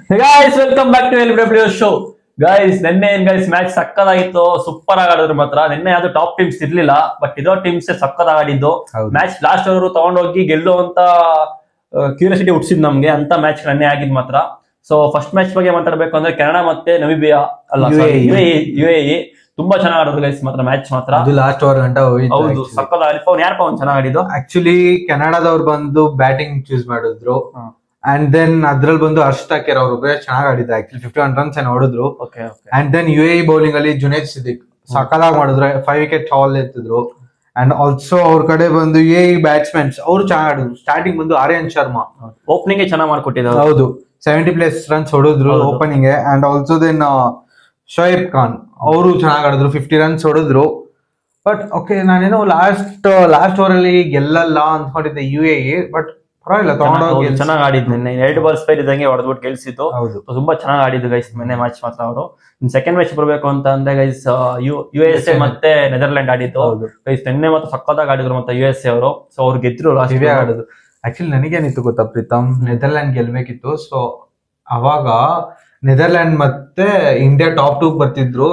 Guys welcome back to LW show. Guys ನಿನ್ನೆ ಏನ್ guys match ಸಕ್ಕದಾಗಿತ್ತು, super ಆಗಿ ಆಡಿದ್ರು ಮಾತ್ರ. ನಿನ್ನೆ ಯಾವ್ದು ಟಾಪ್ ಟೀಮ್ಸ್ ಇರ್ಲಿಲ್ಲ, ಬಟ್ ಇದೋ ಟೀಮ್ಸ್ ಸಕ್ಕದಾಗಿ ಆಡಿದ್ದು. ಮ್ಯಾಚ್ ಲಾಸ್ಟ್ ಅವರು ತಗೊಂಡೋಗಿ ಗೆಲ್ಲುವಂತ ಕ್ಯೂರಿಯಾಸಿಟಿ ಹುಟ್ಟಿಸಿದ್ ನಮ್ಗೆ ಅಂತ ಮ್ಯಾಚ್ ನಿನ್ನೆ ಆಗಿದ್ ಮಾತ್ರ. ಸೊ ಫಸ್ಟ್ ಮ್ಯಾಚ್ ಬಗ್ಗೆ ಮಾತಾಡ್ಬೇಕು ಅಂದ್ರೆ ಕೆನಡಾ ಮತ್ತೆ ನಮಿಬಿಯಾ ಅಲ್ಲ UAE ತುಂಬಾ ಚೆನ್ನಾಗಿ ಆಡೋದು ಗೈಸ್ ಮಾತ್ರ. ಮ್ಯಾಚ್ ಮಾತ್ರ ಲಾಸ್ಟ್ ಓವರ್ ಗಂಟ ಹೌದು ಸಕ್ಕದಾಗಿ. ಅವ್ನು ಯಾರಪ್ಪ ಅವ್ನು ಚೆನ್ನಾಗಿ ಆಡಿದ್ದು. ಆಕ್ಚುಲಿ ಕೆನಡಾದವ್ರು ಬಂದು ಬ್ಯಾಟಿಂಗ್ ಚೂಸ್ ಮಾಡಿದ್ರು ಅಂಡ್ ದೆನ್ ಅದ್ರಲ್ಲಿ ಬಂದು ಹರ್ಷ್ ಠಾಕೂರ್ ಅವರು ಚೆನ್ನಾಗಿ ಆಡಿದ್ರು. ಆಕ್ಚುಲಿ 51 ರನ್ಸ್ ಹೊಡಿದ್ರು. ಅಂಡ್ ದೆನ್ UAE ಬೌಲಿಂಗ್ ಅಲ್ಲಿ ಜುನೈದ್ ಸಿದ್ದಿಕ್ ಸಕ್ಕದಾಗಿ ಮಾಡಿದ್ರು, 5 ವಿಕೆಟ್ ಹಾಲ್ ಎತ್ತಿದ್ರು. ಅಂಡ್ ಆಲ್ಸೋ ಅವ್ರ ಕಡೆ ಬಂದು UAE ಬ್ಯಾಟ್ಸ್ಮನ್ಸ್ ಅವ್ರು ಚೆನ್ನಾಗಿ ಆಡಿದ್ರು. ಸ್ಟಾರ್ಟಿಂಗ್ ಬಂದು ಆರ್ಯನ್ ಶರ್ಮಾ ಓಪನಿಂಗ್ ಚೆನ್ನಾಗಿ ಮಾಡ್ಕೊಟ್ಟಿದ್ದಾರೆ. ಹೌದು 70+ ರನ್ಸ್ ಹೊಡಿದ್ರು opening. And also then Shoaib Khan ಅವರು ಚೆನ್ನಾಗಿ ಆಡಿದ್ರು, 50 ರನ್ಸ್ ಹೊಡಿದ್ರು. ಬಟ್ ಓಕೆ, ನಾನೇನೋ ಲಾಸ್ಟ್ ಓವರ್ ಅಲ್ಲಿ ಗೆಲ್ಲಲ್ಲ ಅನ್ಕೊಂಡಿದ್ದೆ UAE. ಬಟ್ ಪರವಾಗಿಲ್ಲ, ತಗೊಂಡೋಗಿ ಚೆನ್ನಾಗಿ ಆಡಿದ್ ನಿನ್ನೆ 2 ಬಾಲ್ಸ್ ಫೈಲ್ ಇದ್ದಂಗೆ ಹೊಡೆದ್ಬಿಟ್ಟು ಗೆಲ್ಸಿತ್ತು. ತುಂಬಾ ಚೆನ್ನಾಗಿ ಆಡಿದ್ದು ಗೈಸ್ ನಿನ್ನೆ ಮ್ಯಾಚ್ ಮಾತ್ರ. ಅವರು ಸೆಕೆಂಡ್ ಮ್ಯಾಚ್ ಬರ್ಬೇಕು ಅಂತ ಅಂದ್ರೆ ಗೈಸ್ USA ಮತ್ತೆ ನೆದರ್ಲ್ಯಾಂಡ್ ಆಡಿದ್ದು ಗೈಸ್. ನಿನ್ನೆ ಮತ್ತೆ ಸಕ್ಕತ್ತಾಗಿ ಆಡಿದ್ರು ಮತ್ತೆ USA ಅವರು. ಸೊ ಅವ್ರು ಗೆದ್ರು ಲಾಸ್ಟ್ ಆಡಿದ್ರು. ಆಕ್ಚುಲಿ ನನಗೇನಿತ್ತು ಗೊತ್ತಾ ಪ್ರೀತಮ್, ನೆದರ್ಲ್ಯಾಂಡ್ ಗೆಲ್ಬೇಕಿತ್ತು. ಸೊ ಅವಾಗ ನೆದರ್ಲ್ಯಾಂಡ್ ಮತ್ತೆ ಇಂಡಿಯಾ ಟಾಪ್ 2 ಬರ್ತಿದ್ರು,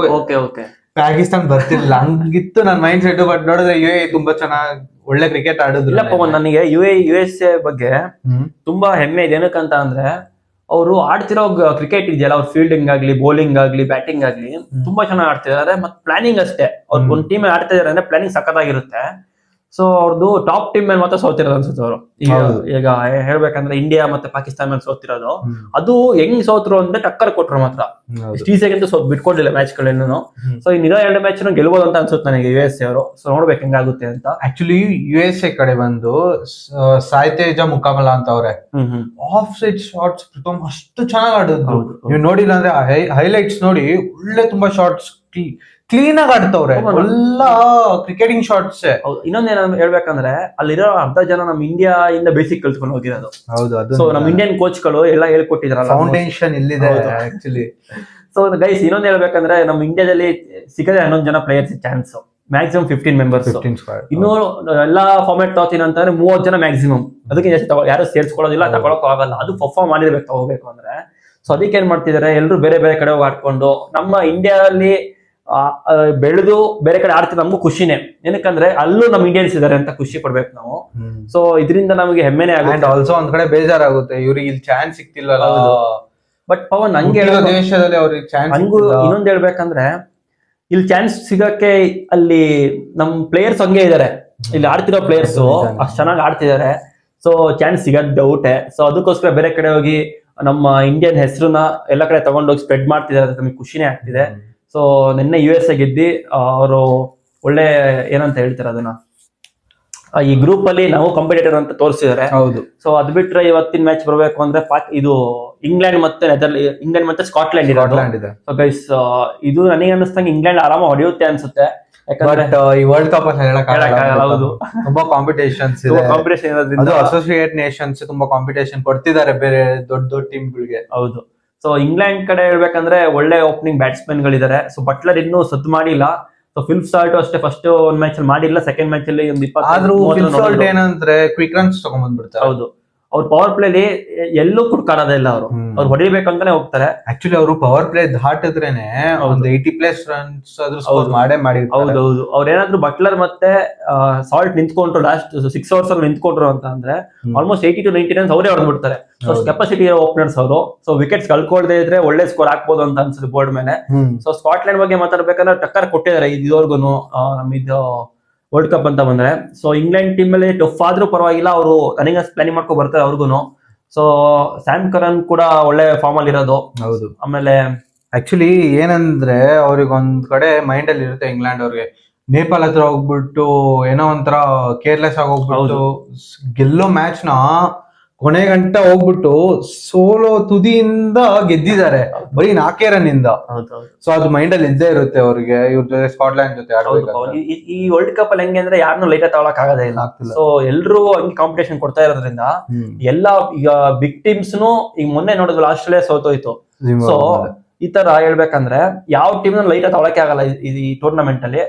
ಪಾಕಿಸ್ತಾನ್ ಬರ್ತಿರ್ಲಿಲ್ಲ. ಹಂಗಿತ್ತು ನನ್ನ ಮೈಂಡ್ ಸೆಟ್. ಬಟ್ ನೋಡಿದ್ರೆ UAE ತುಂಬಾ ಚೆನ್ನಾಗಿ ಒಳ್ಳೆ ಕ್ರಿಕೆಟ್ ಆಡಿದ್ರು. ಇಲ್ಲಪ್ಪ, ನನಗೆ USA ಬಗ್ಗೆ ತುಂಬಾ ಹೆಮ್ಮೆ ಇದೆ. ಏನಕ್ಕಂತ ಅಂದ್ರೆ ಅವರು ಆಡ್ತಿರೋ ಕ್ರಿಕೆಟ್ ಇದೆಯಲ್ಲ, ಅವ್ರ ಫೀಲ್ಡಿಂಗ್ ಆಗ್ಲಿ, ಬೌಲಿಂಗ್ ಆಗ್ಲಿ, ಬ್ಯಾಟಿಂಗ್ ಆಗ್ಲಿ ತುಂಬಾ ಚೆನ್ನಾಗಿ ಆಡ್ತಿದ್ದಾರೆ. ಮತ್ತೆ ಪ್ಲಾನಿಂಗ್ ಅಷ್ಟೇ, ಅವ್ರು ಒಂದ್ ಟೀಮ್ ಆಡ್ತಾ ಇದಾರೆ ಅಂದ್ರೆ ಪ್ಲಾನಿಂಗ್ ಸಖತ್ತಾಗಿರುತ್ತೆ. ಸೊ ಅವ್ರದ್ದು ಟಾಪ್ ಟೀಮ್ ಮೇಲೆ ಮಾತ್ರ ಸೋತಿರೋದು ಅನ್ಸುತ್ತೆ ಅವರು. ಈಗ ಹೇಳ್ಬೇಕಂದ್ರೆ ಇಂಡಿಯಾ ಮತ್ತೆ ಪಾಕಿಸ್ತಾನ ಮೇಲೆ ಸೋತಿರೋದು. ಅದು ಹೆಂಗ್ ಸೋತ್ರು ಅಂದ್ರೆ ಟಕ್ಕರ್ ಕೊಟ್ರು ಮಾತ್ರ. ಈಸಿಯಾಗಿ ಬಿಟ್ಕೊಂಡಿಲ್ಲ ಮ್ಯಾಚ್ ಗಳೇನು. ಸೊ ಇನ್ನಿರೋ 2 ಮ್ಯಾಚ್ ಗೆಲ್ಬೋದು ಅಂತ ಅನ್ಸುತ್ತೆ ನನಗೆ USA ಅವರು. ಸೊ ನೋಡ್ಬೇಕು ಹೆಂಗಾಗುತ್ತೆ ಅಂತ. ಆಕ್ಚುಲಿ USA ಕಡೆ ಬಂದು ಸಾಯ್ತೇಜ ಮುಕಾಮಲ ಅಂತ ಅವ್ರೆ ಆಫ್ ಸೈಡ್ ಶಾರ್ಟ್ಸ್ ಅಷ್ಟು ಚೆನ್ನಾಗಿ ಆಡಿದ್ರು. ನೀವು ನೋಡಿಲ್ಲ ಅಂದ್ರೆ ಹೈಲೈಟ್ಸ್ ನೋಡಿ, ಒಳ್ಳೆ ತುಂಬಾ ಶಾರ್ಟ್ಸ್ ಕ್ಲೀನ್ ಆಗಿ ಆಡ್ತವ್ರೆ, ಎಲ್ಲ ಕ್ರಿಕೆಟಿಂಗ್ ಶಾರ್ಟ್ಸ್. ಇನ್ನೊಂದೇನ ಹೇಳ್ಬೇಕಂದ್ರೆ ಅಲ್ಲಿರೋ ಅರ್ಧ ಜನ ನಮ್ ಇಂಡಿಯಾ ಇಂದ ಬೇಸಿಕ್ ಕಲ್ತ್ಕೊಂಡು ಹೋಗಿರೋದು. ಹೌದು, ಸೊ ನಮ್ ಇಂಡಿಯನ್ ಕೋಚ್ ಗಳು ಎಲ್ಲ ಹೇಳ್ಕೊಟ್ಟಿದ್ರಲ್ಲ, ಫೌಂಡೇಶನ್ ಇಲ್ಲಿದೆ ಆಕ್ಚುಲಿ. ಸೊ ಗೈಸ್ ಇನ್ನೊಂದ್ ಹೇಳ್ಬೇಕಂದ್ರೆ ನಮ್ ಇಂಡಿಯಾದಲ್ಲಿ ಸಿಗದೆ 11 ಜನ ಪ್ಲೇಯರ್ಸ್ ಚಾನ್ಸ್, ಮ್ಯಾಕ್ಸಿಮಮ್ 15 ಮೆಂಬರ್ಸ್. ಇನ್ನು ಎಲ್ಲಾ ಫಾರ್ಮ್ಯಾಟ್ ತಗೋತೀನಿ ಅಂತಂದ್ರೆ 30 ಜನ ಮ್ಯಾಕ್ಸಿಮಮ್. ಅದಕ್ಕೆ ಜಾಸ್ತಿ ಯಾರು ಸೇರ್ಸ್ಕೊಳ್ಳೋದಿಲ್ಲ, ತಗೊಳಕ್ಕೂ ಆಗಲ್ಲ. ಅದು ಪರ್ಫಾರ್ಮ್ ಮಾಡಿರ್ಬೇಕು ತಗೋಬೇಕು ಅಂದ್ರೆ. ಸೊ ಅದಕ್ಕೆ ಏನ್ ಮಾಡ್ತಿದಾರೆ, ಎಲ್ರು ಬೇರೆ ಬೇರೆ ಕಡೆ ಹೋಗಿ ಆಡ್ಕೊಂಡು ನಮ್ಮ ಇಂಡಿಯಾದಲ್ಲಿ ಬೆಳೆದು ಬೇರೆ ಕಡೆ ಆಡ್ತಿದ್ರೆ ನಮಗೂ ಖುಷಿನೇ. ಏನಕ್ಕಂದ್ರೆ ಅಲ್ಲೂ ನಮ್ ಇಂಡಿಯನ್ಸ್ ಇದಾರೆ ಅಂತ ಖುಷಿ ಪಡ್ಬೇಕು ನಾವು. ಸೊ ಇದರಿಂದ ನಮಗೆ ಹೆಮ್ಮೆನೆ ಆಗುತ್ತೆ. ಆಲ್ಸೋ ಒಂದ್ ಕಡೆ ಬೇಜಾರಾಗುತ್ತೆ, ಇವ್ರಿಗೆ ಇಲ್ಲಿ ಚಾನ್ಸ್ ಸಿಕ್ತಿಲ್ವಲ್ಲ. ಬಟ್ ಪವನ್ ನಂಗೆ ದೇಶದಲ್ಲಿ ಅವ್ರಿಗೆ ಚಾನ್ಸ್. ಇನ್ನೊಂದ್ ಹೇಳ್ಬೇಕಂದ್ರೆ ಇಲ್ಲಿ ಚಾನ್ಸ್ ಸಿಗಕ್ಕೆ ಅಲ್ಲಿ ನಮ್ ಪ್ಲೇಯರ್ಸ್ ಹಂಗೆ ಇದಾರೆ. ಇಲ್ಲಿ ಆಡ್ತಿರೋ ಪ್ಲೇಯರ್ಸ್ ಅಷ್ಟ್ ಚೆನ್ನಾಗಿ ಆಡ್ತಿದ್ದಾರೆ. ಸೊ ಚಾನ್ಸ್ ಸಿಗೋದ್ ಡೌಟೆ. ಸೊ ಅದಕ್ಕೋಸ್ಕರ ಬೇರೆ ಕಡೆ ಹೋಗಿ ನಮ್ಮ ಇಂಡಿಯನ್ ಹೆಸರನ್ನ ಎಲ್ಲ ಕಡೆ ತಗೊಂಡೋಗಿ ಸ್ಪ್ರೆಡ್ ಮಾಡ್ತಿದ್ದಾರೆ. ನಮಗೆ ಖುಷಿನೇ ಆಗ್ತಿದೆ. ಸೊ ನಿನ್ನೆ USA ಗೆದ್ದಿ ಅವರು ಒಳ್ಳೆ ಏನಂತ ಹೇಳ್ತಾರೆ ಅದನ್ನ, ಈ ಗ್ರೂಪ್ ಅಲ್ಲಿ ನಾವು ಕಾಂಪಿಟೇಟರ್ ಅಂತ ತೋರಿಸಿದ್ದಾರೆ. ಹೌದು. ಸೊ ಅದ್ ಬಿಟ್ರೆ ಇವತ್ತಿನ ಮ್ಯಾಚ್ ಬರ್ಬೇಕು ಅಂದ್ರೆ ಇದು ಇಂಗ್ಲೆಂಡ್ ಮತ್ತೆ ಸ್ಕಾಟ್ಲೆಂಡ್ ಇದೆ. ಸೊ ಗೈಸ್ ಇದು ನನಗೆ ಅನಿಸ್ತಂಗೆ ಇಂಗ್ಲೆಂಡ್ ಆರಾಮ ಹೊಡೆಯುತ್ತೆ ಅನ್ಸುತ್ತೆ. ಯಾಕಂದ್ರೆ ಈ ವರ್ಲ್ಡ್ ಕಪ್ ಅಲ್ಲಿ ಹೌದು ತುಂಬಾ ಕಾಂಪಿಟೇಷನ್ಸ್ ಇದೆ. ಅದು ಅಸೋಸಿಯೇಟ್ ನೇಷನ್ಸ್ ತುಂಬಾ ಕಾಂಪಿಟೇಷನ್ ಕೊಡ್ತಿದ್ದಾರೆ ಬೇರೆ ದೊಡ್ಡ ದೊಡ್ಡ ಟೀಮ್ ಗಳಿಗೆ. ಹೌದು. ಸೊ ಇಂಗ್ಲೆಂಡ್ ಕಡೆ ಹೇಳ್ಬೇಕಂದ್ರೆ ಒಳ್ಳೆ ಓಪನಿಂಗ್ ಬ್ಯಾಟ್ಸ್ಮನ್ ಗಳಿದ್ದಾರೆ. ಸೊ ಬಟ್ಲರ್ ಇನ್ನೂ ಸದ್ ಮಾಡಿಲ್ಲ. ಸೊ ಫಿಲ್ಪ್ ಸಾಲ್ಟ್ ಅಷ್ಟೇ ಫಸ್ಟ್ ಒಂದ್ ಮ್ಯಾಚ್ ಅಲ್ಲಿ ಮಾಡಿಲ್ಲ, ಸೆಕೆಂಡ್ ಮ್ಯಾಚ್ ಅಲ್ಲಿ ಒಂದು 20 ಏನಂದ್ರೆ ಕ್ವಿಕ್ ರನ್ಸ್ ತಗೊಂಡ್ಬಂದ್ಬಿಡ್ತಾರೆ. ಹೌದು, ಅವ್ರ ಪವರ್ ಪ್ಲೇಲಿ ಎಲ್ಲೂ ಕುಡ್ಕಾಡೋದಿಲ್ಲ. ಅವ್ರು ಹೊಡಿಬೇಕಂತಾನೆ ಹೋಗ್ತಾರೆ. ಆಕ್ಚುಲಿ ಅವರು ಪವರ್ ಪ್ಲೇ ದಾಟಿದ್ರೇನೆ ಒಂದು 80+ ರನ್ಸ್ ಆದ್ರೂ ಸ್ಕೋರ್ ಮಾಡೇ ಮಾಡಿ. ಹೌದೌದು. ಅವ್ರ ಏನಾದ್ರು ಬಟ್ಲರ್ ಮತ್ತೆ ಸಾಲ್ಟ್ ನಿಂತ್ಕೊಂಡ್ರು ಲಾಸ್ಟ್ 6 overs ಅಲ್ಲಿ ನಿಂತ್ಕೊಂಡ್ರು ಅಂತ ಅಂದ್ರೆ ಆಲ್ಮೋಸ್ಟ್ 80 to 90 ರನ್ಸ್ ಅವರೇ ಹೊಡೆದು ಬಿಡ್ತಾರೆ. ಸೊ ಕೆಪಾಸಿಟಿ ಇರೋ ಓಪನರ್ಸ್ ಅವರು. ಸೊ ವಿಕೆಟ್ಸ್ ಕಳ್ಕೊಳ್ದೇ ಇದ್ರೆ ಒಳ್ಳೆ ಸ್ಕೋರ್ ಹಾಕ್ಬೋದು ಅಂತ ಅನ್ಸುತ್ತೆ ಬೋರ್ಡ್ ಮೇಲೆ. ಸೊ ಸ್ಕಾಟ್ಲೆಂಡ್ ಬಗ್ಗೆ ಮಾತಾಡ್ಬೇಕಂದ್ರೆ ಟಕ್ಕರ್ ಕೊಟ್ಟಿದ್ದಾರೆ ಇದುವರೆಗೂ ನಮ್ಮಿದು ವರ್ಲ್ಡ್ ಕಪ್ ಅಂತ ಬಂದ್ರೆ. ಸೊ ಇಂಗ್ಲೆಂಡ್ ಟೀಮ್ ಮೇಲೆ ಟಫ್ ಆದ್ರೂ ಪರವಾಗಿಲ್ಲ, ಅವರು ನನಗೆ ಪ್ಲಾನಿಂಗ್ ಮಾಡ್ಕೊ ಬರ್ತಾರೆ ಅವ್ರಿಗೂ. ಸೊ ಸ್ಯಾಮ್ ಕರನ್ ಕೂಡ ಒಳ್ಳೆ ಫಾರ್ಮ್ ಅಲ್ಲಿ ಇರೋದು. ಹೌದು. ಆಮೇಲೆ ಆಕ್ಚುಲಿ ಏನಂದ್ರೆ ಅವ್ರಿಗೆ ಒಂದ್ ಕಡೆ ಮೈಂಡ್ ಅಲ್ಲಿ ಇರುತ್ತೆ ಇಂಗ್ಲೆಂಡ್ ಅವ್ರಿಗೆ, ನೇಪಾಳ ಹತ್ರ ಹೋಗ್ಬಿಟ್ಟು ಏನೋ ಒಂಥರ ಕೇರ್ಲೆಸ್ ಆಗಿ ಹೋಗ್ಬಿಟ್ಟು ಗೆಲ್ಲೋ ಮ್ಯಾಚ್ ನ ಕೊನೆ ಗಂಟ ಹೋಗ್ಬಿಟ್ಟು ಸೋಲೋ ತುದಿಯಿಂದ ಗೆದ್ದಿದ್ದಾರೆ ಬರೀ 4 ರನ್ ಇಂದ. ಸೊ ಅದು ಮೈಂಡ್ ಅಲ್ಲಿ ಇದ್ದೇ ಇರುತ್ತೆ ಅವ್ರಿಗೆ ಇವ್ರ ಜೊತೆ ಸ್ಕಾಟ್ಲೆಂಡ್ ಜೊತೆ ಆಡ್ಬೇಕು. ಈ ವರ್ಲ್ಡ್ ಕಪ್ ಅಲ್ಲಿ ಹೆಂಗೆ ಅಂದ್ರೆ ಯಾರನ್ನೂ ಲೈಟ್ ತಗೊಳಕ್ ಆಗೋದೇ ಇಲ್ಲ. ಸೊ ಎಲ್ರು ಹಂಗೆ ಕಾಂಪಿಟೇಷನ್ ಕೊಡ್ತಾ ಇರೋದ್ರಿಂದ ಎಲ್ಲಾ ಈಗ ಬಿಗ್ ಟೀಮ್ಸ್ ಈಗ ಮೊನ್ನೆ ನೋಡಿದ್ವಿ ಆಸ್ಟ್ರೇಲಿಯಾ ಸೋತೋಯ್ತು. ಸೊ ಈ ತರ ಹೇಳ್ಬೇಕಂದ್ರೆ ಯಾವ ಟೀಮ್ ಲೈಟ್ ತಗೊಳಕ್ಕೆ ಆಗಲ್ಲ ಈ ಟೂರ್ನಮೆಂಟ್ ಅಲ್ಲಿ.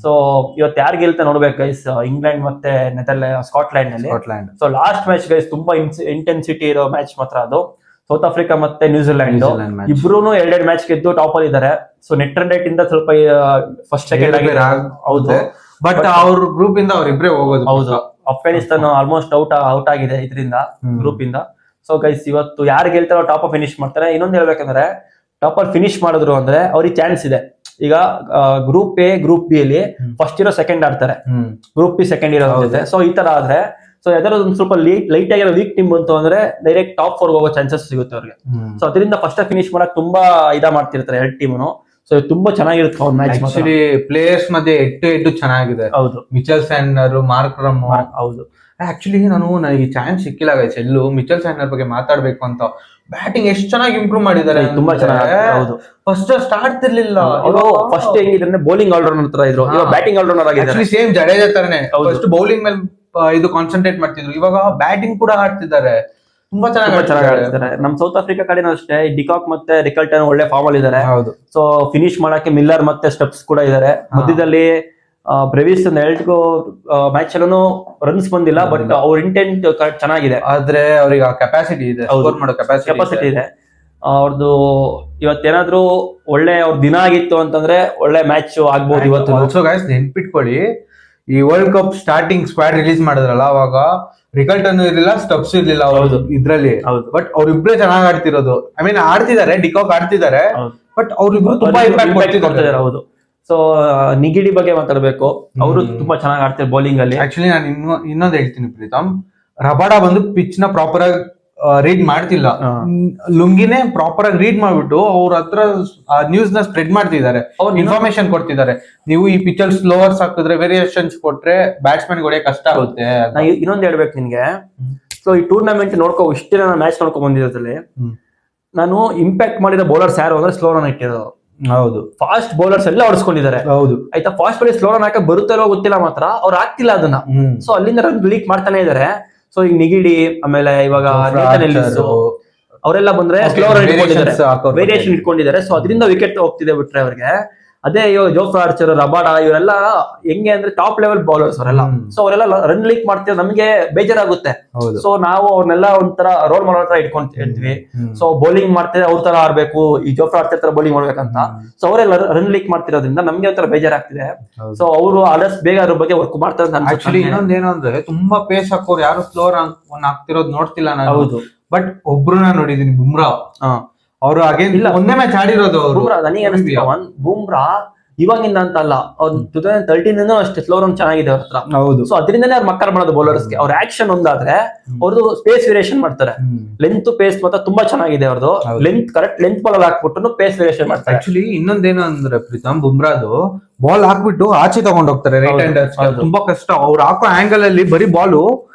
ಸೊ ಇವತ್ತು ಯಾರು ಗೆಲ್ತಾ ನೋಡ್ಬೇಕು ಗೈಸ್, ಇಂಗ್ಲೆಂಡ್ ಮತ್ತೆ ಸ್ಕಾಟ್ಲೆಂಡ್ ನಲ್ಲಿ. ಸೊ ಲಾಸ್ಟ್ ಮ್ಯಾಚ್ ಗೈಸ್ ತುಂಬಾ ಇಂಟೆನ್ಸಿಟಿ ಇರೋ ಮ್ಯಾಚ್ ಮಾತ್ರ ಅದು. ಸೌತ್ ಆಫ್ರಿಕಾ ಮತ್ತೆ ನ್ಯೂಜಿಲೆಂಡ್ ನ್ಯೂಜಿಲೆಂಡ್ match. ಇಬ್ರು ಎರಡೆರಡು ಮ್ಯಾಚ್ ಗೆದ್ದು ಟಾಪ್ ಅಲ್ಲಿ ಇದ್ದಾರೆ. ಸೊ ನೆಟ್ ರನ್ ರೇಟ್ ಇಂದ ಸ್ವಲ್ಪ ಫಸ್ಟ್ ಸೆಕೆಂಡ್ ಆಗಿ ಹೌದು. ಬಟ್ ಅವ್ರ ಗ್ರೂಪ್ ಇಂದ ಅವ್ರಿಬ್ರೇ ಹೋಗೋದು. ಹೌದು, ಅಫ್ಘಾನಿಸ್ತಾನ ಆಲ್ಮೋಸ್ಟ್ ಔಟ್ ಆಗಿದೆ ಇದರಿಂದ ಗ್ರೂಪ್ ಇಂದ. ಸೊ ಗೈಸ್ ಇವತ್ತು ಯಾರು ಗೆಲ್ತಾರೋ ಟಾಪ್ ಫಿನಿಶ್ ಮಾಡ್ತಾರೆ. ಇನ್ನೊಂದು ಹೇಳ್ಬೇಕಂದ್ರೆ ಟಾಪ್ ಅಲ್ಲಿ ಫಿನಿಶ್ ಮಾಡಿದ್ರು ಅಂದ್ರೆ ಅವ್ರಿಗೆ ಚಾನ್ಸ್ ಇದೆ. ಈಗ ಗ್ರೂಪ್ ಎ ಗ್ರೂಪ್ ಬಿ ಅಲ್ಲಿ ಫಸ್ಟ್ ಇರೋ ಸೆಕೆಂಡ್ ಆಡ್ತಾರೆ, ಗ್ರೂಪ್ ಬಿ ಸೆಕೆಂಡ್ ಇರೋ ಜೊತೆ. ಸೊ ಈ ತರ ಆದ್ರೆ ಸೊ ಯಾವ್ದಾದ್ರು ಒಂದು ಸ್ವಲ್ಪ ಲೈಟ್ ಆಗಿರೋ ವೀಕ್ ಟೀಮ್ ಬಂತು ಅಂದ್ರೆ ಡೈರೆಕ್ಟ್ ಟಾಪ್ 4 ಹೋಗೋ ಚಾನ್ಸಸ್ ಸಿಗುತ್ತೆ ಅವ್ರಿಗೆ. ಸೊ ಅದರಿಂದ ಫಸ್ಟ್ ಫಿನಿಶ್ ಮಾಡಕ್ ತುಂಬಾ ಮಾಡ್ತಿರ್ತಾರೆ ಎರಡು ಟೀಮ್ನು. ಸೊ ತುಂಬಾ ಚೆನ್ನಾಗಿರುತ್ತೆ ಅವ್ರ ಮ್ಯಾಚ್. ಆಕ್ಚುಲಿ ಪ್ಲೇಯರ್ಸ್ ಮಧ್ಯೆ ಹೆಡ್ ಚೆನ್ನಾಗಿದೆ. ಹೌದು, ಮಿಚೆಲ್ ಸ್ಯಾಂಡ್ನರ್, ಮಾರ್ಕ್ ರಮ್. ಹೌದು, ಆಕ್ಚುಲಿ ನನಗೆ ಚಾನ್ಸ್ ಸಿಕ್ಕಿಲ್ಲ ಗೈಸ್ ಎಲ್ಲೂ ಮಿಚೆಲ್ ಸ್ಯಾಂಡ್ನರ್ ಬಗ್ಗೆ ಮಾತಾಡ್ಬೇಕು ಅಂತ. ಬ್ಯಾಟಿಂಗ್ ಎಷ್ಟು ಚೆನ್ನಾಗಿ ಇಂಪ್ರೂವ್ ಮಾಡಿದ್ದಾರೆ, ತುಂಬಾ ಚೆನ್ನಾಗಿ. ಹೌದು, ಫಸ್ಟ್ ಸ್ಟಾರ್ಟ್ ಇರ್ಲಿಲ್ಲ. ಅವರು ಫಸ್ಟ್ ಹೆಂಗಿದ್ರೆ ಬೌಲಿಂಗ್ ಆಲ್ರೌಂಡರ್ ತರ ಇದ್ರು, ಇವಾಗ ಬ್ಯಾಟಿಂಗ್ ಆಲ್ರೌಂಡರ್ ಆಗಿದ್ದಾರೆ. ಸೇಮ್ ಜಡೇಜಾ ತರನೇ ಫಸ್ಟ್ ಬೌಲಿಂಗ್ ಮೇಲೆ ಇದು ಕಾನ್ಸಂಟ್ರೇಟ್ ಮಾಡ್ತಿದ್ರು, ಇವಾಗ ಬ್ಯಾಟಿಂಗ್ ಕೂಡ ಆಡ್ತಿದ್ದಾರೆ. ತುಂಬಾ ಚೆನ್ನಾಗಿ ಆಡ್ತಿದ್ದಾರೆ. ನಮ್ ಸೌತ್ ಆಫ್ರಿಕಾ ಕಡೆ ಅಷ್ಟೇ ಡಿಕಾಕ್ ಮತ್ತೆ ರಿಕಲ್ಟನ್ ಒಳ್ಳೆ ಫಾರ್ಮ್ ಅಲ್ಲಿ ಇದ್ದಾರೆ. ಹೌದು. ಸೊ ಫಿನಿಶ್ ಮಾಡಕ್ಕೆ ಮಿಲ್ಲರ್ ಮತ್ತೆ ಸ್ಟೆಪ್ಸ್ ಕೂಡ ಇದ್ದಾರೆ. ಮಧ್ಯದಲ್ಲಿ ಬ್ರೆವಿಸ್ ಎರಡು ಮ್ಯಾಚ್ ಅಲ್ಲೂ ರನ್ಸ್ ಬಂದಿಲ್ಲ, ಬಟ್ ಅವ್ರ ಇಂಟೆಂಟ್ ಚೆನ್ನಾಗಿದೆ. ಆದ್ರೆ ಅವ್ರಿಗೆ ಕೆಪಾಸಿಟಿ ಇದೆ, ಸ್ಕೋರ್ ಮಾಡೋ ಕೆಪಾಸಿಟಿ ಇದೆ ಅವ್ರದ್ದು. ಇವತ್ತೇನಾದ್ರೂ ಒಳ್ಳೆ ಅವ್ರ ದಿನ ಆಗಿತ್ತು ಅಂತಂದ್ರೆ ಒಳ್ಳೆ ಮ್ಯಾಚ್ ಆಗ್ಬೋದು ಇವತ್ತು. ಆಲ್ಸೋ ಗೈಸ್ ನೆನ್ಪಿಟ್ಕೊಳ್ಳಿ, ಈ world cup starting squad release ಮಾಡಿದ್ರಲ್ಲ, ಅವಾಗ ರಿಕಲ್ಟನ್ ಇರ್ಲಿಲ್ಲ, ಸ್ಟಬ್ಸ್ ಇರ್ಲಿಲ್ಲ ಅವ್ರದ್ದು ಇದ್ರಲ್ಲಿ. ಬಟ್ ಅವ್ರಿಬ್ರೇ ಚೆನ್ನಾಗಿ ಆಡ್ತಿರೋದು. ಐ ಮೀನ್ ಆಡ್ತಿದ್ದಾರೆ, ಡಿಕಾಕ್ ಆಡ್ತಿದ್ದಾರೆ, ಬಟ್ ಅವ್ರಿಬ್ರು ತುಂಬಾ ಇಂಪ್ಯಾಕ್ಟ್ ಕೊಡ್ತಿದ್ದಾರೆ. ಹೌದು. ಸೊ ನಿಗಿಡಿ ಬಗ್ಗೆ ಮಾತಾಡ್ಬೇಕು, ಅವರು ತುಂಬಾ ಚೆನ್ನಾಗಿ ಆಡ್ತಾರೆ ಬೌಲಿಂಗ್ ಅಲ್ಲಿ. ಆಕ್ಚುಲಿ ನಾನು ಇನ್ನೊಂದು ಹೇಳ್ತೀನಿ ಪ್ರೀತಮ್, ರಬಾಡ ಬಂದು ಪಿಚ್ ನ ಪ್ರಾಪರ್ ಆಗಿ ರೀಡ್ ಮಾಡ್ತಿಲ್ಲ. ಲುಂಗಿನೇ ಪ್ರಾಪರ್ ಆಗಿ ರೀಡ್ ಮಾಡ್ಬಿಟ್ಟು ಅವ್ರ ಹತ್ರ ನ್ಯೂಸ್ ನ ಸ್ಪ್ರೆಡ್ ಮಾಡ್ತಿದ್ದಾರೆ, ಇನ್ಫಾರ್ಮೇಶನ್ ಕೊಡ್ತಿದ್ದಾರೆ. ನೀವು ಈ ಪಿಚ್ ಅಲ್ಲಿ ಸ್ಲೋವರ್ಸ್ ಹಾಕಿದ್ರೆ, ವೇರಿಯೇಷನ್ಸ್ ಕೊಟ್ರೆ ಬ್ಯಾಟ್ಸ್ಮನ್ ಹೊಡೆಯಕ್ ಕಷ್ಟ ಆಗುತ್ತೆ. ಇನ್ನೊಂದು ಹೇಳ್ಬೇಕು ನಿನ್ಗೆ, ಸೊ ಈ ಟೂರ್ನಮೆಂಟ್ ಇಷ್ಟೇ ನಾನು ಮ್ಯಾಚ್ ನೋಡ್ಕೊಂಡ್ ಬಂದಿರೋದ್ರಲ್ಲಿ ನಾನು ಇಂಪ್ಯಾಕ್ಟ್ ಮಾಡಿರೋ ಬೌಲರ್ಸ್ ಯಾರು ಅಂದ್ರೆ ಸ್ಲೋ ರನ್ ಇಟ್ಟಿರೋದು. ಹೌದು, ಫಾಸ್ಟ್ ಬೌಲರ್ಸ್ ಎಲ್ಲ ಹೊಡ್ಸ್ಕೊಂಡಿದ್ದಾರೆ. ಹೌದು ಆಯ್ತಾ, ಫಾಸ್ಟ್ ಬೌಲರ್ ಸ್ಲೋ ರನ್ ಹಾಕಕ್ ಬರುತ್ತೋ ಗೊತ್ತಿಲ್ಲ, ಮಾತ್ರ ಅವ್ರು ಆಗ್ತಿಲ್ಲ ಅದನ್ನ. ಸೊ ಅಲ್ಲಿಂದ ರನ್ ಲೀಕ್ ಮಾಡ್ತಾನೆ ಇದಾರೆ. ಸೊ ಈಗ ನಿಗಿಡಿ, ಆಮೇಲೆ ಇವಾಗ ಅವರೆಲ್ಲ ಬಂದ್ರೆ ಸ್ಲೋ ರನ್ ಇಟ್ಕೊಂಡಿದ್ದಾರೆ, ವೇರಿಯೇಷನ್ ಇಟ್ಕೊಂಡಿದ್ದಾರೆ. ಸೊ ಅದರಿಂದ ವಿಕೆಟ್ ಹೋಗ್ತಿದೆ ಬಿಟ್ರೆ ಅವ್ರಿಗೆ. ಅದೇ ಇವಾಗ ಜೋಫ್ರಾ ಆರ್ಚರ್, ರಬಾಡ ಇವರೆಲ್ಲ ಹೆಂಗೆ ಅಂದ್ರೆ ಟಾಪ್ ಲೆವೆಲ್ ಬೌಲರ್ಸ್ ಅವರೆಲ್ಲ. ಸೊ ಅವರೆಲ್ಲ ರನ್ ಲೀಕ್ ಮಾಡ್ತೀವಿ, ನಮ್ಗೆ ಬೇಜಾರಾಗುತ್ತೆ. ಸೊ ನಾವು ಅವ್ರನ್ನೆಲ್ಲ ಒಂಥರ ರೋಲ್ ಮಾಡೋ ತರ ಇಟ್ಕೊಂತಿರ್ತೀವಿ. ಸೊ ಬೌಲಿಂಗ್ ಮಾಡ್ತಾರೆ, ಅವ್ರ ತರ ಆಡ್ಬೇಕು, ಈ ಜೋಫ್ರಾ ಆರ್ಚರ್ ತರ ಬೌಲಿಂಗ್ ಮಾಡ್ಬೇಕಂತ. ಸೊ ಅವರೆಲ್ಲ ರನ್ ಲೀಕ್ ಮಾಡ್ತಿರೋದ್ರಿಂದ ನಮ್ಗೆ ಒಂಥರ ಬೇಜಾರಾಗ್ತಿದೆ. ಸೊ ಅವರು ಆದಷ್ಟು ಬೇಗ ಅದ್ರ ಬಗ್ಗೆ ವರ್ಕ್ ಮಾಡ್ತಾರೆ. ಆಕ್ಚುಲಿ ಇನ್ನೊಂದೇನು ಅಂದ್ರೆ, ತುಂಬಾ ಪೇಸ್ ಹಾಕೋರು ಯಾರು ಸ್ಲೋ ರನ್ ಹಾಕ್ತಿರೋದು ನೋಡ್ತಿಲ್ಲ ನಾನು. ಹೌದು, ಬಟ್ ಒಬ್ರು ನೋಡಿದೀನಿ, ಬುಮ್ರಾ. ಅವರು ಅಗೇನ್ ಇಲ್ಲ, ಒಂದೇ ಮ್ಯಾಚ್ ಆಡಿರೋದು ಬುಮ್ರಾ. ನನಗೆ ಅನಿಸ್ತೀವಿ ಬುಮ್ರಾ ಇವಾಗಿಂದ ಅಂತ ಅಲ್ಲ, ಅವ್ರು 2013 ಅಷ್ಟೇ ಸ್ಲೋ ರನ್ ಚೆನ್ನಾಗಿದೆ ಅವ್ರ ಹತ್ರ. ಹೌದು. ಸೊ ಅದರಿಂದನೇ ಅವ್ರು ಮಕ್ಕರ್ ಮಾಡೋದು ಬೌಲರ್ಸ್ಗೆ. ಅವ್ರ ಆಕ್ಷನ್ ಒಂದಾದ್ರೆ ಅವ್ರದ್ದು ಸ್ಪೇಸ್ ವೇರಿಯೇಷನ್ ಮಾಡ್ತಾರೆ. ಲೆಂತ್ ಪೇಸ್ ಮಾತ್ರ ತುಂಬಾ ಚೆನ್ನಾಗಿದೆ ಅವ್ರದ್ದು. ಲೆಂತ್ ಕರೆಕ್ಟ್ ಲೆಂತ್ ಬಾಲ್ ಹಾಕ್ಬಿಟ್ಟು ಪೇಸ್ ವೇರಿಯೇಷನ್ ಮಾಡ್ತಾರೆ. ಆಕ್ಚುಲಿ ಇನ್ನೊಂದೇನು ಅಂದ್ರೆ ಪ್ರೀತಮ್, ಬುಮ್ರಾದು ಬಾಲ್ ಹಾಕ್ಬಿಟ್ಟು ಆಚೆ ತಗೊಂಡ್ ಹೋಗ್ತಾರೆ ರೈಟ್ ಹ್ಯಾಂಡರ್ಸ್. ತುಂಬಾ ಕಷ್ಟ. ಅವ್ರು ಹಾಕೋ ಆಂಗಲ್ ಅಲ್ಲಿ ಬರೀ ಬಾಲು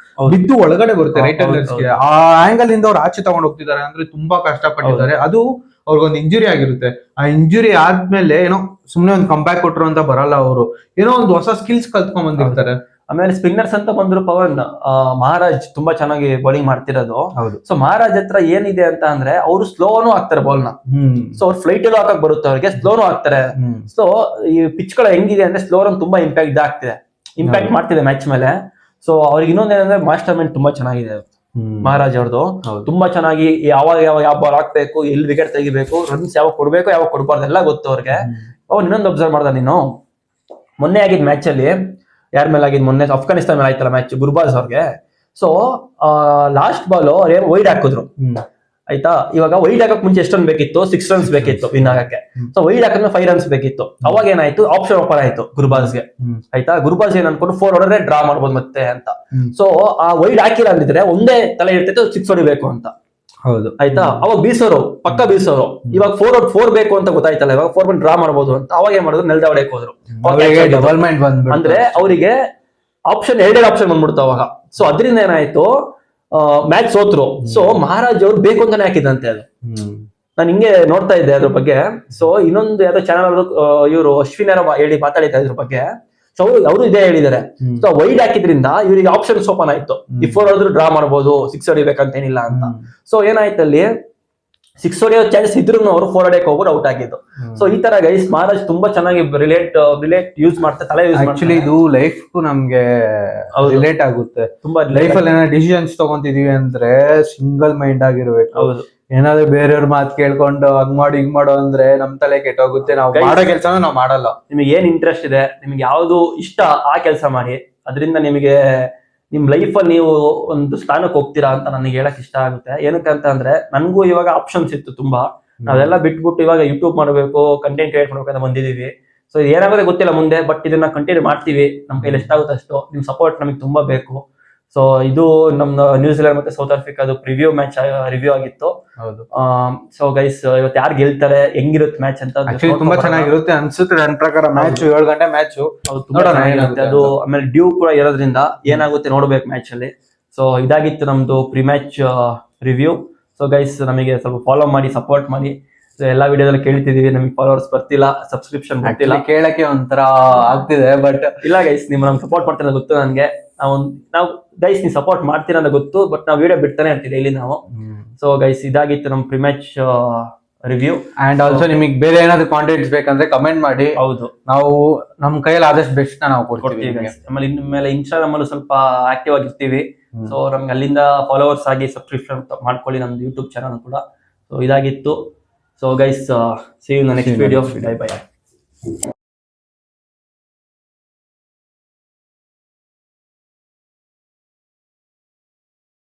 ಬಿದ್ದು ಒಳಗಡೆ ಬರುತ್ತೆ ರೈಟ್ ಹ್ಯಾಂಡರ್ಸ್ ಗೆ. ಆ ಆಂಗಲ್ ಇಂದ ಅವ್ರು ಆಚೆ ತಗೊಂಡ್ ಹೋಗ್ತಿದ್ದಾರೆ ಅಂದ್ರೆ ತುಂಬಾ ಕಷ್ಟಪಟ್ಟಿದ್ದಾರೆ. ಅದು ಅವ್ರಿಗೊಂದು ಇಂಜುರಿ ಆಗಿರುತ್ತೆ. ಆ ಇಂಜುರಿ ಆದ್ಮೇಲೆ ಏನೋ ಸುಮ್ನೆ ಒಂದು ಕಂಬ್ಯಾಕ್ ಕೊಟ್ರು ಅಂತ ಬರಲ್ಲ, ಅವರು ಏನೋ ಒಂದು ಹೊಸ ಸ್ಕಿಲ್ಸ್ ಕಲ್ತ್ಕೊಂಡ್ ಬಂದಿರ್ತಾರೆ. ಆಮೇಲೆ ಸ್ಪಿನ್ನರ್ಸ್ ಅಂತ ಬಂದ್ರು ಪವನ್, ಮಹಾರಾಜ್ ತುಂಬಾ ಚೆನ್ನಾಗಿ ಬೌಲಿಂಗ್ ಮಾಡ್ತಿರೋದು. ಸೊ ಮಹಾರಾಜ್ ಹತ್ರ ಏನಿದೆ ಅಂತ ಅಂದ್ರೆ ಅವರು ಸ್ಲೋನು ಹಾಕ್ತಾರೆ ಬಾಲ್ ನ. ಸೊ ಅವ್ರು ಫ್ಲೈಟ್ ಎಲ್ಲೂ ಹಾಕಕ್ ಬರುತ್ತೆ ಅವ್ರಿಗೆ, ಸ್ಲೋನು ಹಾಕ್ತಾರೆ. ಸೊ ಈ ಪಿಚ್ ಗಳು ಹೆಂಗಿದೆ ಅಂದ್ರೆ ಸ್ಲೋ ರನ್ ತುಂಬಾ ಇಂಪ್ಯಾಕ್ಟ್ ಮಾಡ್ತಿದೆ ಮ್ಯಾಚ್ ಮೇಲೆ. ಸೊ ಅವ್ರಿಗೆ ಇನ್ನೊಂದೇನಂದ್ರೆ ಮಾಸ್ಟರ್ ಮೈಂಡ್ ತುಂಬಾ ಚೆನ್ನಾಗಿದೆ ಮಹಾರಾಜ್ ಅವ್ರದ್ದು. ತುಂಬಾ ಚೆನ್ನಾಗಿ ಯಾವಾಗ ಯಾವ ಬಾಲ್ ಹಾಕ್ಬೇಕು, ಎಲ್ಲಿ ವಿಕೆಟ್ ತೆಗಿಬೇಕು, ರನ್ಸ್ ಯಾವಾಗ ಕೊಡ್ಬೇಕು, ಯಾವಾಗ ಕೊಡ್ಬಾರ್ದು ಎಲ್ಲ ಗೊತ್ತು ಅವ್ರಿಗೆ. ಅವ್ರು ಇನ್ನೊಂದು ಅಬ್ಸರ್ವ್ ಮಾಡ್ದ ನೀನು, ಮೊನ್ನೆ ಆಗಿದ್ ಮ್ಯಾಚ್ ಅಲ್ಲಿ ಯಾರ ಮೇಲೆ ಆಗಿದ್, ಮೊನ್ನೆ ಅಫ್ಘಾನಿಸ್ತಾನ ಮೇಲೆ ಆಯ್ತಲ್ಲ ಮ್ಯಾಚ್, ಗುರ್ಬಾಜ್ ಅವ್ರಿಗೆ. ಸೊ ಲಾಸ್ಟ್ ಬಾಲ್ ವೈಡ್ ಹಾಕಿದ್ರು ಆಯ್ತಾ. ಇವಾಗ ವೈಡ್ ಹಾಕಕ್ ಮುಂಚೆ ಎಷ್ಟು ರನ್ ಬೇಕಿತ್ತು? 6 ರನ್ಸ್ ಬೇಕಿತ್ತು ವಿನ್ ಆಗಕ್ಕೆ. ಸೊ ವೈಡ್ ಹಾಕಿದ್ರೆ 5 ರನ್ಸ್ ಬೇಕಿತ್ತು. ಅವಾಗ ಏನಾಯ್ತು, ಆಪ್ಷನ್ ಓಪನ್ ಆಯ್ತು ಗುರ್ಬಾಜ್ಗೆ ಆಯ್ತಾ. ಗುರ್ಬಾಜ್ ಏನ್ ಅನ್ಕೊಂಡು 4 ಹೊಡೆದ್ರೆ ಡ್ರಾ ಮಾಡ್ಬೋದು ಮತ್ತೆ ಅಂತ. ಸೊ ಆ ವೈಡ್ ಹಾಕಿಲ್ಲ ಅಂದಿದ್ರೆ ಒಂದೇ ತಲೆ ಇರ್ತಿತ್ತು 6 ಹೊಡಿಬೇಕು ಅಂತ. ಹೌದು ಆಯ್ತಾ. ಅವಾಗ ಬೀಸೋರು ಪಕ್ಕ ಬೀಸೋರು. ಇವಾಗ 4 ಬೇಕು ಅಂತ ಗೊತ್ತಾಯ್ತಲ್ಲ, ಇವಾಗ 4 ಬಂದು ಡ್ರಾ ಮಾಡ್ಬೋದು ಅಂತ. ಅವಾಗ ಏನ್ ಮಾಡಿದ್ರು, ನೆಲ್ದ ಹೊಡೆಯಕ್ ಹೋದ್ರು. ಅಂದ್ರೆ ಅವರಿಗೆ ಆಪ್ಷನ್ ಎರಡೆರಡು ಆಪ್ಷನ್ ಬಂದ್ಬಿಡ್ತು ಅವಾಗ. ಸೊ ಅದರಿಂದ ಏನಾಯ್ತು, ಮ್ಯಾಚ್ ಸೋತ್ರು. ಸೊ ಮಹಾರಾಜ್ ಅವ್ರು ಬೇಕು ಅಂತಾನೆ ಹಾಕಿದಂತೆ ಅದು. ನಾನು ಹಿಂಗೆ ನೋಡ್ತಾ ಇದ್ದೆ ಅದ್ರ ಬಗ್ಗೆ. ಸೊ ಇನ್ನೊಂದು ಯಾವ್ದೋ ಚಾನಲ್ ಇವರು ಅಶ್ವಿನ್ ಯಾರೋ ಹೇಳಿ ಮಾತಾಡಿದ್ದಾರೆ ಇದ್ರ ಬಗ್ಗೆ. ಸೊ ಅವರು ಇದೇ ಹೇಳಿದ್ದಾರೆ. ಸೊ ವೈಡ್ ಹಾಕಿದ್ರಿಂದ ಇವರಿಗೆ ಆಪ್ಷನ್ಸ್ ಓಪನ್ ಆಯ್ತು. ಈ 4 ಹೊಡೆದ್ರು ಡ್ರಾ ಮಾಡ್ಬೋದು, 6 ಹೊಡಿಬೇಕಂತ ಏನಿಲ್ಲ ಅಂತ. ಸೊ ಏನಾಯ್ತು ಅಲ್ಲಿ, 6 ಹೊಡೆಯೋ ಚಾನ್ಸ್ ಇದ್ರು ಅವರು 4 ಹೊಡೆಯಕ್ಕೆ ಹೋಗ್ಬಿಟ್ಟು ಔಟ್ ಆಗಿದ್ದು. ಸೊ ಈ ತರ ಗೈಸ್ ಮಹಾರಾಜ್ ತುಂಬಾ ಚೆನ್ನಾಗಿ ರಿಲೇಟ್ ಯೂಸ್ ಮಾಡ್ತಾರೆ, ತಲೆ ಯೂಸ್ ಮಾಡ್ತಾರೆ. ಇದು ಲೈಫ್ ನಮ್ಗೆ ರಿಲೇಟ್ ಆಗುತ್ತೆ. ತುಂಬಾ ಲೈಫ್ ಅಲ್ಲಿ ಏನೋ ಡಿಸಿಷನ್ಸ್ ತಗೊಂತಿದೀವಿ ಅಂದ್ರೆ ಸಿಂಗಲ್ ಮೈಂಡ್ ಆಗಿರ್ಬೇಕು. ಏನಾದ್ರು ಬೇರೆಯವ್ರ ಮಾತು ಕೇಳ್ಕೊಂಡು ಹಂಗ್ ಮಾಡು ಹಿಂಗ್ ಮಾಡು ಅಂದ್ರೆ ನಮ್ ತಲೆ ಕೆಟ್ಟೋಗುತ್ತೆ. ನಾವು Guys, ಮಾಡೋ ಕೆಲ್ಸನ ನಾವ್ ಮಾಡಲ್ಲ. ನಿಮಗೆ ಏನ್ ಇಂಟ್ರೆಸ್ಟ್ ಇದೆ, ನಿಮ್ಗೆ ಯಾವ್ದು ಇಷ್ಟ ಆ ಕೆಲಸ ಮಾಡಿ. ಅದರಿಂದ ನಿಮಗೆ ನಿಮ್ ಲೈಫ್ ಅಲ್ಲಿ ನೀವು ಒಂದು ಸ್ಥಾನಕ್ಕೆ ಹೋಗ್ತೀರಾ ಅಂತ ನನಗೆ ಹೇಳಕ್ ಇಷ್ಟ ಆಗುತ್ತೆ. ಏನಕ್ಕೆ ಅಂತ ಅಂದ್ರೆ ನನ್ಗೂ ಇವಾಗ ಆಪ್ಷನ್ಸ್ ಇತ್ತು ತುಂಬಾ. ನಾವೆಲ್ಲ ಬಿಟ್ಬಿಟ್ಟು ಇವಾಗ ಯೂಟ್ಯೂಬ್ ಮಾಡಬೇಕು, ಕಂಟೆಂಟ್ ಕ್ರಿಯೇಟ್ ಮಾಡ್ಬೇಕು ಅಂತ ಬಂದಿದೀವಿ. ಸೊ ಏನಾಗುತ್ತೆ ಗೊತ್ತಿಲ್ಲ ಮುಂದೆ, ಬಟ್ ಇದನ್ನ ಕಂಟಿನ್ಯೂ ಮಾಡ್ತೀವಿ. ನಮ್ ಕೈಲಿ ಎಷ್ಟಾಗುತ್ತೆ ಅಷ್ಟು. ನಿಮ್ ಸಪೋರ್ಟ್ ನಮಗೆ ತುಂಬಾ ಬೇಕು. ಸೊ ಇದು ನಮ್ಮ ನ್ಯೂಜಿಲೆಂಡ್ ಮತ್ತೆ ಸೌತ್ ಆಫ್ರಿಕಾದು ಪ್ರಿವ್ಯೂ ಮ್ಯಾಚ್ ರಿವ್ಯೂ ಆಗಿತ್ತು. ಹೌದು. ಸೊ ಗೈಸ್ ಇವತ್ತು ಯಾರು ಗೆಲ್ತಾರೆ, ಹೆಂಗಿರುತ್ತೆ ಮ್ಯಾಚ್ ಅಂತ ಆಕ್ಚುಲಿ ತುಂಬಾ ಚೆನ್ನಾಗಿರುತ್ತೆ ಅನ್ಸುತ್ತೆ ನನ್ನ ಪ್ರಕಾರ. ಮ್ಯಾಚ್ 7 ಗಂಟೆ ಮ್ಯಾಚ್ ತುಂಬಾ ಚೆನ್ನಾಗಿರುತ್ತೆ ಅದು. ಆಮೇಲೆ ಡ್ಯೂ ಕೂಡ ಇರೋದ್ರಿಂದ ಏನಾಗುತ್ತೆ ನೋಡ್ಬೇಕು ಮ್ಯಾಚ್ ಅಲ್ಲಿ. ಸೊ ಇದಾಗಿತ್ತು ನಮ್ದು pre match review. So guys ನಮಗೆ ಸ್ವಲ್ಪ ಫಾಲೋ ಮಾಡಿ, ಸಪೋರ್ಟ್ ಮಾಡಿ. ಸೊ ಎಲ್ಲಾ ವಿಡಿಯೋದಲ್ಲಿ ಕೇಳ್ತಿದೀವಿ, ನಮಗೆ ಫಾಲೋವರ್ಸ್ ಬರ್ತಿಲ್ಲ, ಸಬ್ಸ್ಕ್ರಿಪ್ಷನ್ ಬರ್ತಿಲ್ಲ. ಕೇಳಕ್ಕೆ ಒಂಥರ ಆಗ್ತಿದೆ, ಬಟ್ ಇಲ್ಲ ಗೈಸ್, ನೀವು ನಮ್ಗೆ ಸಪೋರ್ಟ್ ಮಾಡ್ತೀರ ಗೊತ್ತು ನನಗೆ. ನಾವು ಗೈಸ್ ನೀವು ಸಪೋರ್ಟ್ ಮಾಡ್ತೀರಾ ಅಂತ ಗೊತ್ತು, ಬಟ್ ನಾವು ವಿಡಿಯೋ ಬಿಡ್ತಾನೆ ಇರ್ತೀವಿ ಇಲ್ಲಿ ನಾವು. ಸೊ ಗೈಸ್ ಇದಾಗಿತ್ತು ನಮ್ಮ pre match review. And also ನಿಮಗೆ ಬೇರೆ ಏನಾದ್ರು ಕಾಂಟೆಂಟ್ಸ್ ಬೇಕಂದ್ರೆ ಕಮೆಂಟ್ ಮಾಡಿ. ಹೌದು, ನಾವು ನಮ್ ಕೈಯಲ್ಲಿ ಆದಷ್ಟು ಬೆಸ್ಟ್ ನಾವು ಕೊಡ್ತೀವಿ. ಆಮೇಲೆ ಇನ್ಮೇಲೆ ಇನ್ಸ್ಟಾಗ್ರಾಮ್ ಅಲ್ಲೂ ಸ್ವಲ್ಪ ಆಕ್ಟಿವ್ ಆಗಿರ್ತೀವಿ. ಸೊ ನಮ್ಗೆ ಅಲ್ಲಿಂದ ಫಾಲೋವರ್ಸ್ ಆಗಿ ಸಬ್ಸ್ಕ್ರಿಪ್ಷನ್ ಮಾಡ್ಕೊಳ್ಳಿ ನಮ್ದು ಯೂಟ್ಯೂಬ್ ಚಾನಲ್ ಕೂಡ. ಸೊ ಇದಾಗಿತ್ತು. So guys see you in the next video. Bye by.